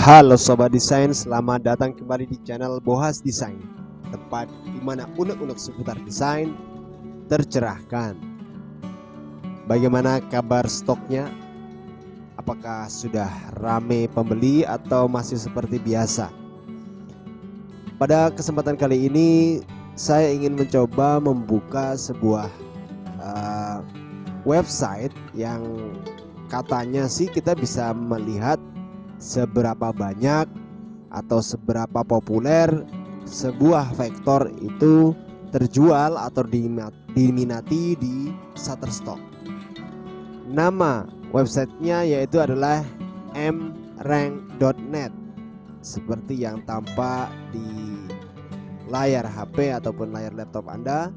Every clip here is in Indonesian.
Halo Sobat Desain, selamat datang kembali di channel Bohas Desain, tempat di mana unek-unek seputar desain tercerahkan. Bagaimana kabar stoknya? Apakah sudah ramai pembeli atau masih seperti biasa? Pada kesempatan kali ini saya ingin mencoba membuka sebuah website yang katanya sih kita bisa melihat seberapa banyak atau seberapa populer sebuah vektor itu terjual atau diminati di Shutterstock. Nama websitenya yaitu adalah mrank.net, seperti yang tampak di layar HP ataupun layar laptop Anda.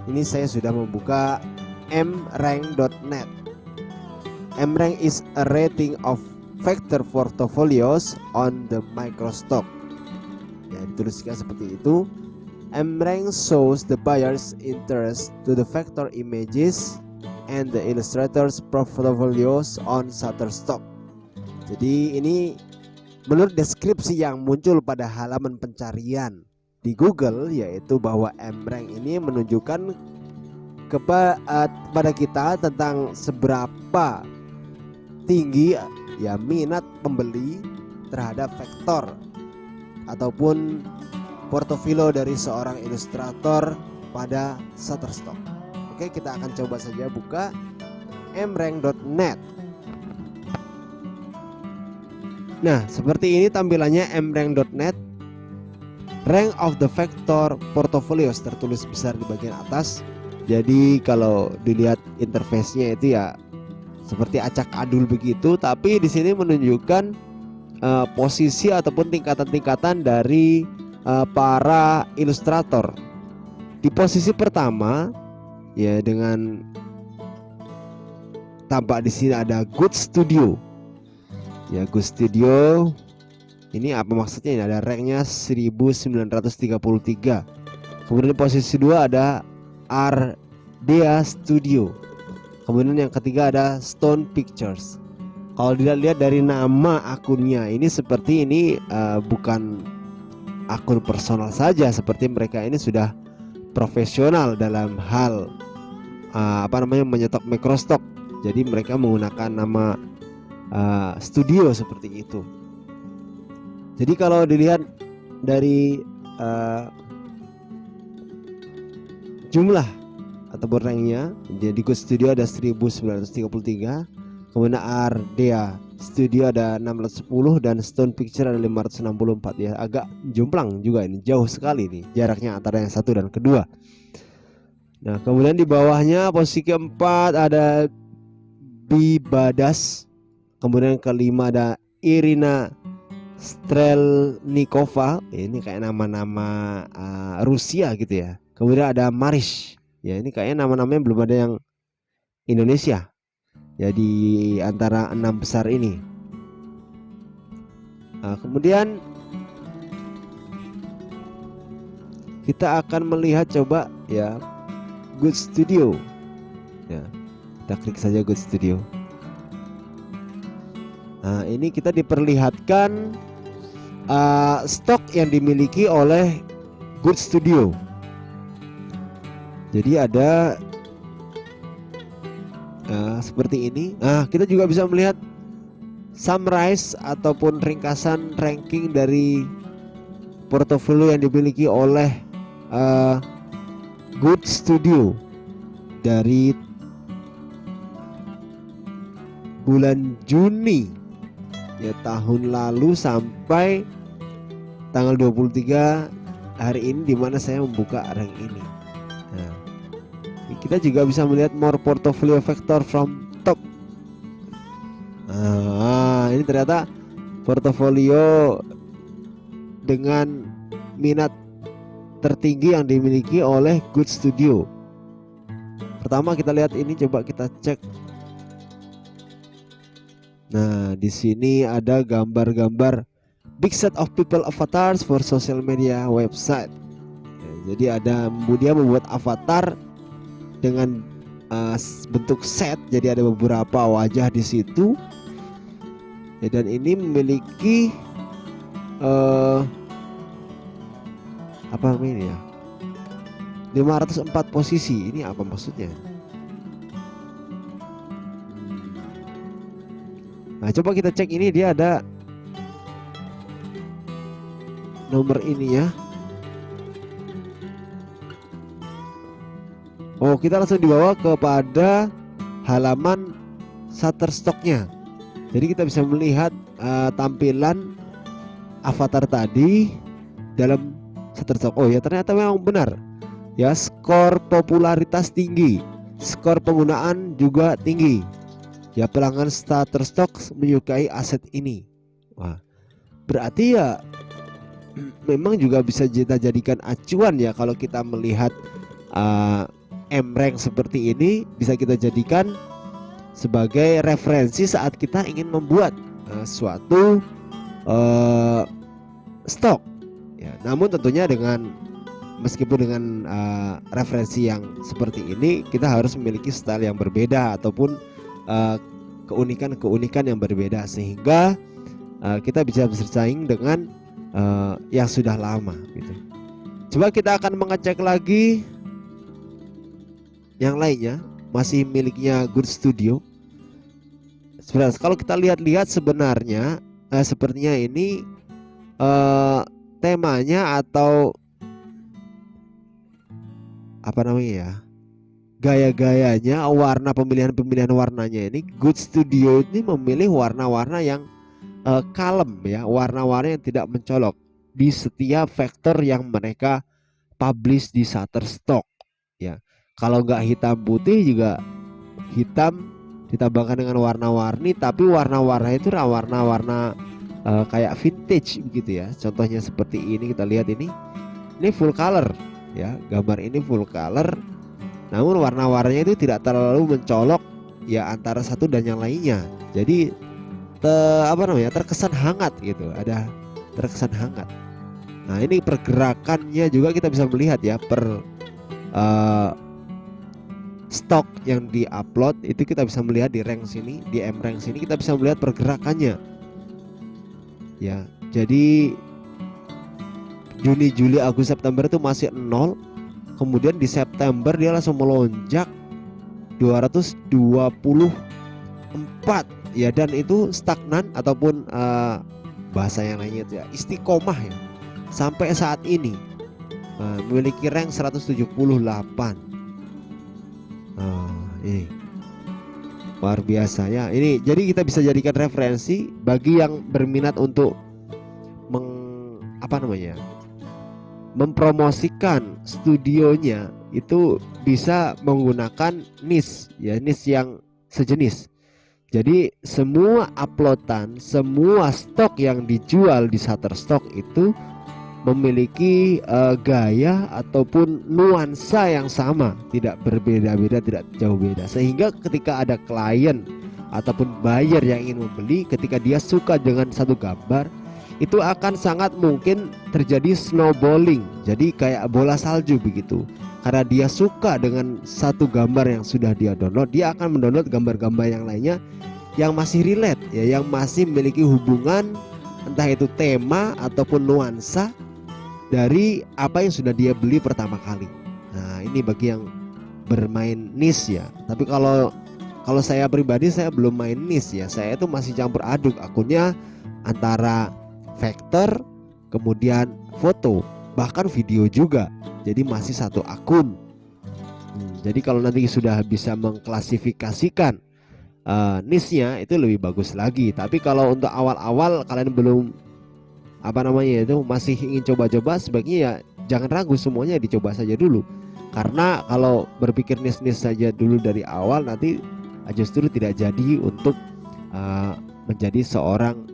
Ini saya sudah membuka mrank.net. Mrank is a rating of vector portfolios on the microstock. Ya, dituliskan seperti itu. mrank shows the buyer's interest to the vector images and the illustrators portfolios on Shutterstock. Jadi ini menurut deskripsi yang muncul pada halaman pencarian di Google, yaitu bahwa mrank ini menunjukkan kepada kita tentang seberapa tinggi ya minat pembeli terhadap vektor ataupun portofolio dari seorang ilustrator pada Shutterstock. Oke, kita akan coba saja buka mrank.net. Nah, seperti ini tampilannya mrank.net. Rank of the vector portfolios tertulis besar di bagian atas. Jadi kalau dilihat interface-nya itu ya seperti acak adul begitu, tapi di sini menunjukkan posisi ataupun tingkatan-tingkatan dari para ilustrator. Di posisi pertama ya dengan tampak di sini ada Good Studio. Ya, Good Studio ini apa maksudnya? Ini ada ranknya 1933. Kemudian di posisi 2 ada Ardea Studio. Kemudian yang ketiga ada Stone Pictures. Kalau dilihat dari nama akunnya ini seperti ini bukan akun personal saja, seperti mereka ini sudah profesional dalam hal menyetok microstock. Jadi mereka menggunakan nama studio seperti itu. Jadi kalau dilihat dari jumlah atau ranknya, jadi Good Studio ada 1933, kemudian Ardea Studio ada 610 dan Stone Picture ada 564 ya. Agak jomplang juga ini, jauh sekali nih jaraknya antara yang satu dan kedua. Nah, kemudian di bawahnya posisi keempat ada Bibadas, kemudian kelima ada Irina Strelnikova, ini kayak nama-nama Rusia gitu ya. Kemudian ada Marish. Ya, ini kayaknya nama-namanya belum ada yang Indonesia. Ya, di antara 6 besar ini. Nah, kemudian kita akan melihat coba ya Good Studio. Ya, kita klik saja Good Studio. Nah, ini kita diperlihatkan stok yang dimiliki oleh Good Studio. Jadi ada seperti ini. Nah, kita juga bisa melihat summarize ataupun ringkasan ranking dari portofolio yang dimiliki oleh Good Studio dari bulan Juni ya tahun lalu sampai tanggal 23 hari ini, dimana saya membuka rank ini. Nah, kita juga bisa melihat more portfolio vector from top. Nah, ini ternyata portofolio dengan minat tertinggi yang dimiliki oleh Good Studio. Pertama kita lihat ini, coba kita cek. Nah, di sini ada gambar-gambar big set of people avatars for social media website. Ya, jadi dia membuat avatar dengan bentuk set, jadi ada beberapa wajah di situ. ya, dan ini memiliki apa namanya ya, 504 posisi. Ini apa maksudnya? Nah, coba kita cek, ini dia ada nomor ini ya. Oh, kita langsung dibawa kepada halaman Shutterstock-nya. Jadi kita bisa melihat tampilan avatar tadi dalam Shutterstock. Oh ya, ternyata memang benar ya, skor popularitas tinggi, skor penggunaan juga tinggi ya, pelanggan Shutterstock menyukai aset ini. Wah, berarti ya memang juga bisa kita jadikan acuan ya, kalau kita melihat M-Rank seperti ini bisa kita jadikan sebagai referensi saat kita ingin membuat suatu stok ya. Namun tentunya meskipun dengan referensi yang seperti ini, kita harus memiliki style yang berbeda ataupun keunikan-keunikan yang berbeda, sehingga kita bisa bersaing dengan yang sudah lama gitu. Coba kita akan mengecek lagi yang lainnya, masih miliknya Good Studio. Sebenarnya kalau kita lihat-lihat sebenarnya sepertinya ini temanya atau apa namanya ya, gaya-gayanya, warna, pemilihan warnanya ini, Good Studio ini memilih warna-warna yang kalem ya, warna-warna yang tidak mencolok di setiap vektor yang mereka publish di Shutterstock ya. Kalau nggak hitam putih juga hitam ditambahkan dengan warna-warni, tapi warna-warna itu warna-warna kayak vintage begitu ya. Contohnya seperti ini, kita lihat ini full color ya, gambar ini full color, namun warna-warnanya itu tidak terlalu mencolok ya antara satu dan yang lainnya. Jadi terkesan hangat gitu, ada terkesan hangat. Nah, ini pergerakannya juga kita bisa melihat ya, per stok yang diupload itu kita bisa melihat di rank sini, di M-Rank sini kita bisa melihat pergerakannya ya. Jadi Juni, Juli, Agustus, September itu masih 0, kemudian di September dia langsung melonjak 224 ya, dan itu stagnan ataupun bahasa yang lainnya itu ya, istiqomah ya, sampai saat ini memiliki rank 178. Ini luar biasa ya. Ini jadi kita bisa jadikan referensi bagi yang berminat untuk mempromosikan studionya, itu bisa menggunakan niche ya, niche yang sejenis. Jadi semua uploadan, semua stok yang dijual di Shutterstock itu memiliki gaya ataupun nuansa yang sama, tidak berbeda-beda, tidak jauh beda, sehingga ketika ada klien ataupun buyer yang ingin membeli, ketika dia suka dengan satu gambar, itu akan sangat mungkin terjadi snowballing, jadi kayak bola salju begitu. Karena dia suka dengan satu gambar yang sudah dia download, dia akan mendownload gambar-gambar yang lainnya yang masih relate ya, yang masih memiliki hubungan, entah itu tema ataupun nuansa dari apa yang sudah dia beli pertama kali. Nah, ini bagi yang bermain niche ya. Tapi kalau saya pribadi, saya belum main niche ya. Saya itu masih campur aduk akunnya antara vektor, kemudian foto, bahkan video juga. Jadi masih satu akun. Jadi kalau nanti sudah bisa mengklasifikasikan niche-nya, itu lebih bagus lagi. Tapi kalau untuk awal-awal kalian belum masih ingin coba-coba, sebaiknya ya jangan ragu, semuanya dicoba saja dulu. Karena kalau berpikir niche-niche saja dulu dari awal, nanti justru tidak jadi untuk menjadi seorang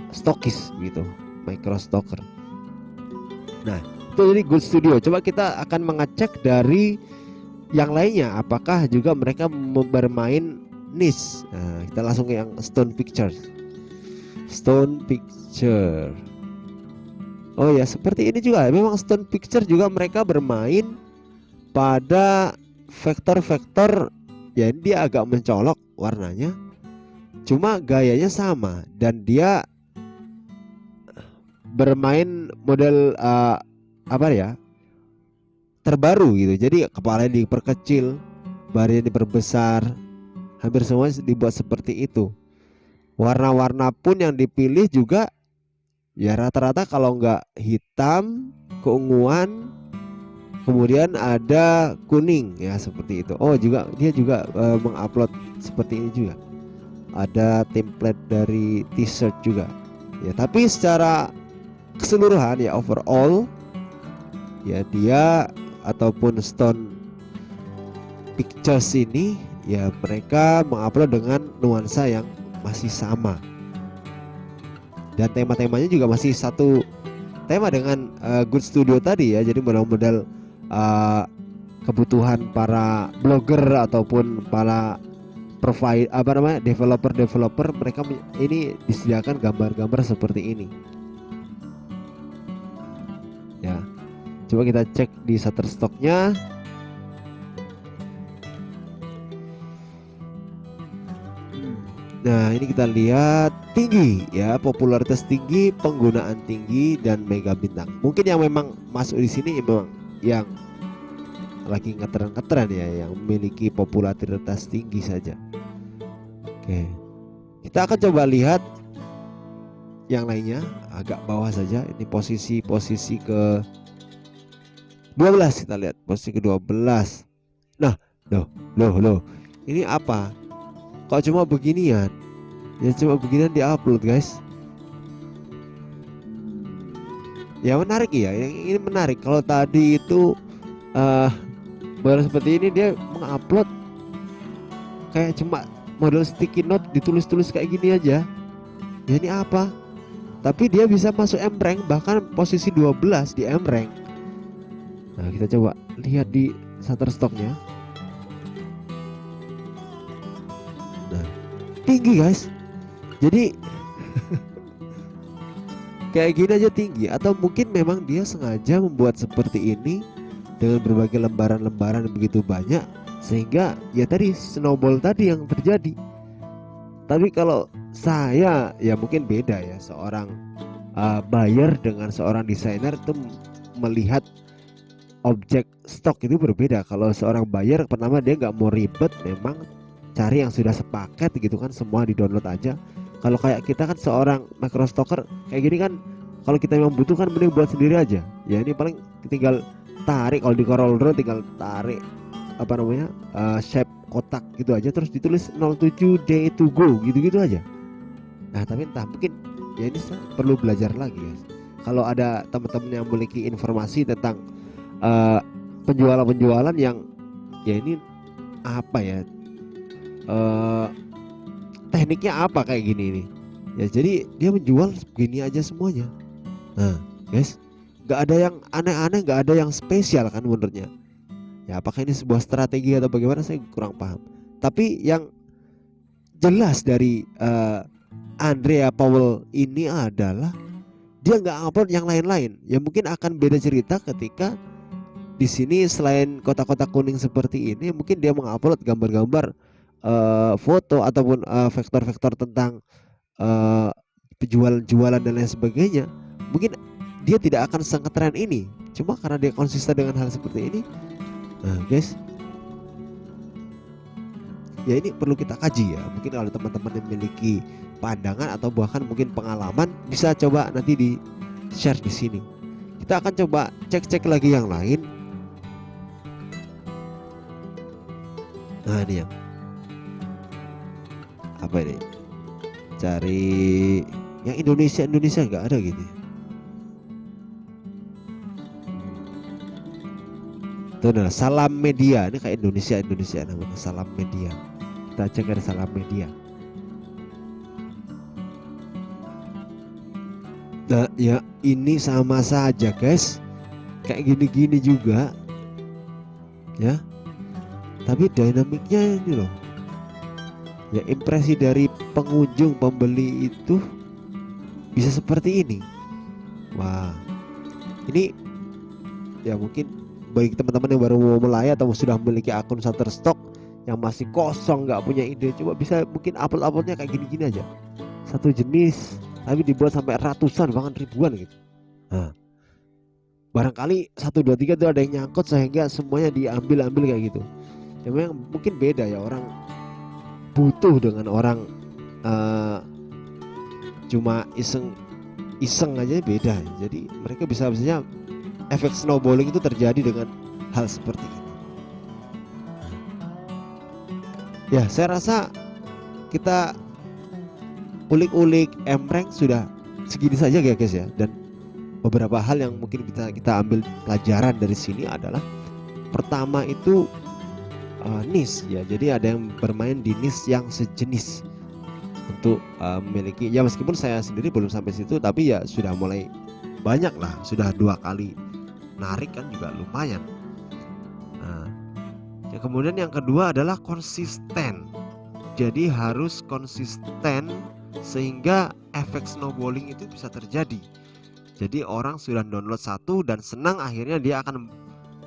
stokis gitu, micro stocker. Nah, itu jadi Good Studio. Coba kita akan mengecek dari yang lainnya, apakah juga mereka bermain niche. Nah, kita langsung ke yang Stone Pictures. Oh ya, seperti ini juga. Memang Stone Pictures juga mereka bermain pada vektor-vektor ya, dia agak mencolok warnanya. cuma gayanya sama dan dia bermain model apa ya, terbaru gitu. Jadi kepalanya diperkecil, badannya diperbesar, hampir semua dibuat seperti itu. Warna-warna pun yang dipilih juga ya rata-rata kalau nggak hitam, keunguan, kemudian ada kuning ya seperti itu. Oh juga dia juga mengupload seperti ini juga. Ada template dari t-shirt juga. Ya tapi secara keseluruhan ya overall ya dia ataupun Stone Pictures ini ya mereka mengupload dengan nuansa yang masih sama. Dan tema-temanya juga masih satu tema dengan Good Studio tadi ya. Jadi modal-modal kebutuhan para blogger ataupun para provide apa namanya developer mereka ini disediakan gambar-gambar seperti ini ya. Coba kita cek di Shutterstock-nya. Nah ini kita lihat tinggi ya, popularitas tinggi, penggunaan tinggi, dan mega bintang. Mungkin yang memang masuk di sini memang yang lagi ngetren ya, yang memiliki popularitas tinggi saja. Oke, kita akan coba lihat yang lainnya agak bawah saja. Ini posisi ke 12, kita lihat posisi ke 12. Nah, loh, ini apa? Kok cuma beginian? Ya cuma beginian diupload guys. Ya menarik ya, yang ini menarik. Kalau tadi itu baru seperti ini dia mengupload kayak cuma model sticky note ditulis-tulis kayak gini aja. Ya ini apa? Tapi dia bisa masuk M-rank, bahkan posisi 12 di M-rank. Nah kita coba lihat di Shutterstock-nya. Nah tinggi guys. Jadi kayak gini aja tinggi. Atau mungkin memang dia sengaja membuat seperti ini dengan berbagai lembaran-lembaran begitu banyak, sehingga ya tadi snowball tadi yang terjadi. Tapi kalau saya ya mungkin beda ya, seorang buyer dengan seorang desainer itu melihat objek stok itu berbeda. Kalau seorang buyer pertama dia nggak mau ribet, memang cari yang sudah sepaket gitu kan, semua di download aja. Kalau kayak kita kan seorang macro stocker kayak gini kan, kalau kita memang butuh kan mending buat sendiri aja. Ya ini paling tinggal tarik, kalau di CorelDRAW tinggal tarik apa namanya shape kotak gitu aja, terus ditulis 07D to go gitu-gitu aja. Nah tapi entah, mungkin ya ini perlu belajar lagi guys. Kalau ada teman-teman yang memiliki informasi tentang penjualan yang ya ini apa ya, tekniknya apa kayak gini nih ya, jadi dia menjual begini aja semuanya. Nah guys, nggak ada yang aneh-aneh, nggak ada yang spesial kan menurutnya ya. Apakah ini sebuah strategi atau bagaimana, saya kurang paham. Tapi yang jelas dari Andrea Powell ini adalah dia nggak upload yang lain-lain. Ya mungkin akan beda cerita ketika di sini selain kotak-kotak kuning seperti ini, mungkin dia mengupload gambar-gambar, foto ataupun vektor-vektor tentang penjualan-jualan dan lain sebagainya. Mungkin dia tidak akan sengetren ini, cuma karena dia konsisten dengan hal seperti ini. Nah guys, ya ini perlu kita kaji ya. Mungkin kalau teman-teman yang memiliki pandangan atau bahkan mungkin pengalaman, bisa coba nanti di share di sini. Kita akan coba cek-cek lagi yang lain. Nah ini yang apa ini? Cari yang Indonesia nggak ada gitu. Itu adalah Salam Media. Ini kayak Indonesia namanya Salam Media. Kita cek ada Salam Media. Nah ya ini sama saja guys, kayak gini-gini juga ya. Tapi dinamiknya ini loh ya, impresi dari pengunjung pembeli itu bisa seperti ini. Wah ini ya mungkin bagi teman-teman yang baru mau mulai atau sudah memiliki akun Shutterstock, yang masih kosong nggak punya ide, coba bisa mungkin uploadnya kayak gini-gini aja, satu jenis tapi dibuat sampai ratusan bahkan ribuan gitu. Nah, barangkali 1 2 3 tuh ada yang nyangkut sehingga semuanya diambil kayak gitu. Ya memang mungkin beda ya, orang butuh dengan orang cuma iseng aja beda. Jadi mereka bisa-bisanya efek snowballing itu terjadi dengan hal seperti ini. Ya, saya rasa kita ulik-ulik Mrank sudah segini saja ya guys ya. Dan beberapa hal yang mungkin kita ambil pelajaran dari sini adalah, pertama itu niche ya. Jadi ada yang bermain di niche yang sejenis untuk memiliki, ya meskipun saya sendiri belum sampai situ, tapi ya sudah mulai banyak lah, sudah 2 kali narik kan juga lumayan. Nah, ya kemudian yang kedua adalah konsisten. Jadi harus konsisten sehingga efek snowballing itu bisa terjadi. Jadi orang sudah download satu dan senang, akhirnya dia akan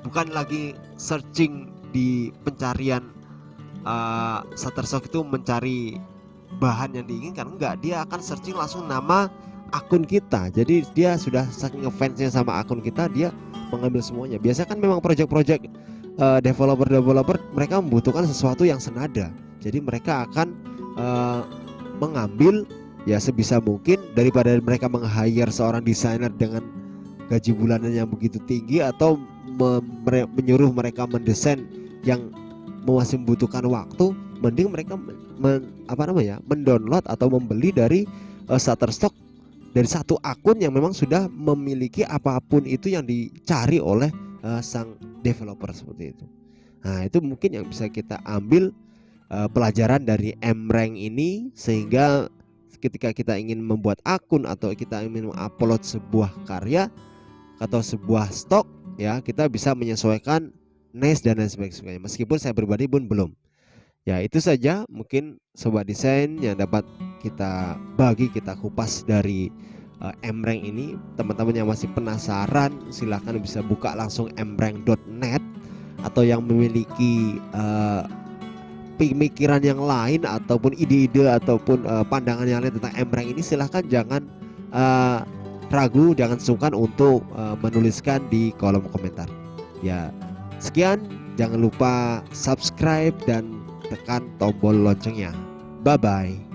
bukan lagi searching di pencarian Shutterstock itu mencari bahan yang diinginkan, enggak, dia akan searching langsung nama akun kita. Jadi dia sudah saking ngefansnya sama akun kita, dia mengambil semuanya. Biasanya kan memang project-project developer mereka membutuhkan sesuatu yang senada. Jadi mereka akan mengambil ya sebisa mungkin, daripada mereka meng-hire seorang desainer dengan gaji bulanan yang begitu tinggi, atau menyuruh mereka mendesain yang masih membutuhkan waktu, mending mereka mendownload atau membeli dari Shutterstock dari satu akun yang memang sudah memiliki apapun itu yang dicari oleh sang developer seperti itu. Nah, itu mungkin yang bisa kita ambil pelajaran dari Mrank ini, sehingga ketika kita ingin membuat akun atau kita ingin mengupload sebuah karya atau sebuah stok ya, kita bisa menyesuaikan niche dan lain sebagainya. Meskipun saya pribadi pun belum. Ya, itu saja mungkin Sobat Desain yang dapat kita bagi, kita kupas dari Mrank ini. Teman-teman yang masih penasaran silahkan bisa buka langsung mrank.net, atau yang memiliki pemikiran yang lain ataupun ide-ide ataupun pandangan yang lain tentang Mrank ini, silahkan jangan ragu, jangan sungkan untuk menuliskan di kolom komentar. Ya, sekian, jangan lupa subscribe dan tekan tombol loncengnya. Bye bye.